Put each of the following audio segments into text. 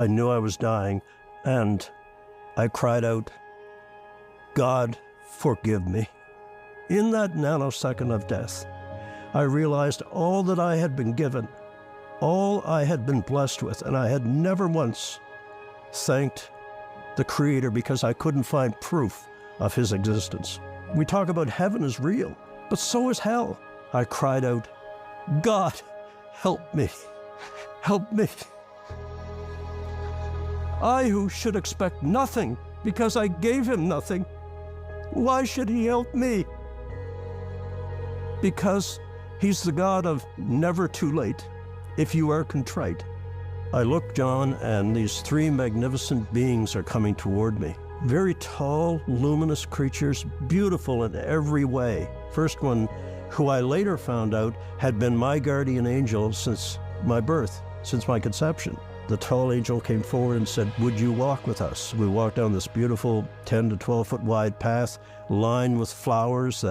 I knew I was dying, and I cried out, "God, forgive me." In that nanosecond of death, I realized all that I had been given, all I had been blessed with, and I had never once thanked the Creator because I couldn't find proof of His existence. We talk about heaven is real, but so is hell. I cried out, "God, help me, help me." I who should expect nothing because I gave Him nothing, why should He help me? Because He's the God of never too late if you are contrite. I look, John, and these three magnificent beings are coming toward me. Very tall, luminous creatures, beautiful in every way. First one, who I later found out had been my guardian angel since my birth, since my conception. The tall angel came forward and said, "Would you walk with us?" We walked down this beautiful 10 to 12 foot wide path lined with flowers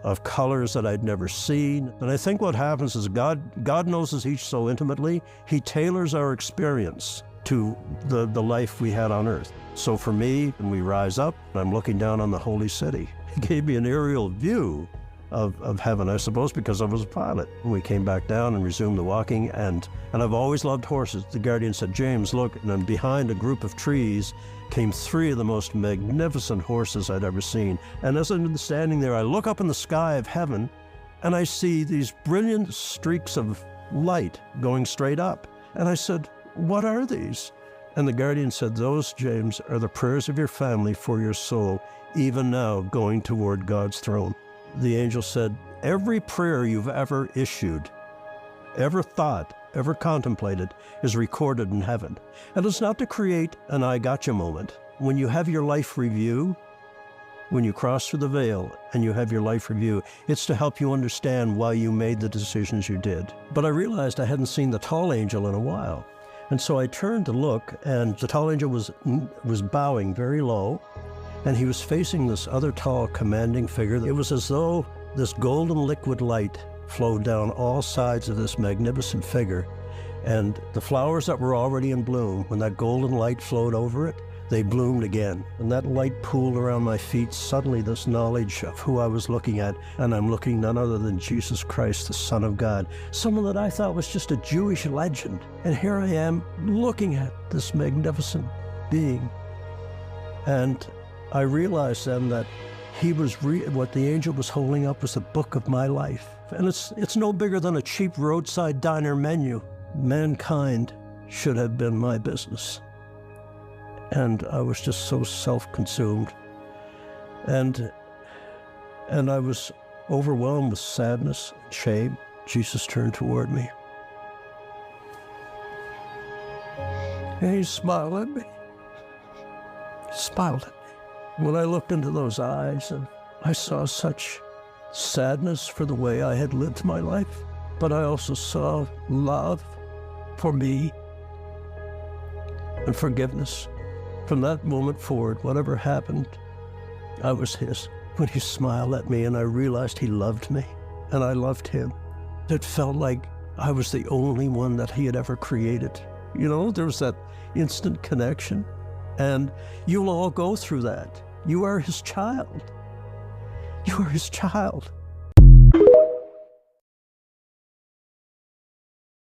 of colors that I'd never seen. And I think what happens is God knows us each so intimately, He tailors our experience to the life we had on earth. So for me, when we rise up, I'm looking down on the holy city. He gave me an aerial view of heaven, I suppose, because I was a pilot. We came back down and resumed the walking, and I've always loved horses. The guardian said, "James, look," and then behind a group of trees came three of the most magnificent horses I'd ever seen. And as I'm standing there, I look up in the sky of heaven, and I see these brilliant streaks of light going straight up. And I said, "What are these?" And the guardian said, "Those, James, are the prayers of your family for your soul, even now going toward God's throne." The angel said, "Every prayer you've ever issued, ever thought, ever contemplated, is recorded in heaven." And it's not to create an I gotcha moment. When you have your life review, when you cross through the veil and you have your life review, it's to help you understand why you made the decisions you did. But I realized I hadn't seen the tall angel in a while. And so I turned to look, and the tall angel was bowing very low, and he was facing this other tall, commanding figure. It was as though this golden liquid light flowed down all sides of this magnificent figure. And the flowers that were already in bloom, when that golden light flowed over it, they bloomed again. And that light pooled around my feet. Suddenly this knowledge of who I was looking at, and I'm looking none other than Jesus Christ, the Son of God, someone that I thought was just a Jewish legend. And here I am looking at this magnificent being. And I realized then that what the angel was holding up was the book of my life. And it's no bigger than a cheap roadside diner menu. Mankind should have been my business. And I was just so self-consumed. And I was overwhelmed with sadness and shame. Jesus turned toward me. And He smiled at me. He smiled at me. When I looked into those eyes, and I saw such sadness for the way I had lived my life, but I also saw love for me and forgiveness. From that moment forward, whatever happened, I was His. When He smiled at me and I realized He loved me and I loved Him, it felt like I was the only one that He had ever created. You know, there was that instant connection, and you'll all go through that. You are His child. You are His child.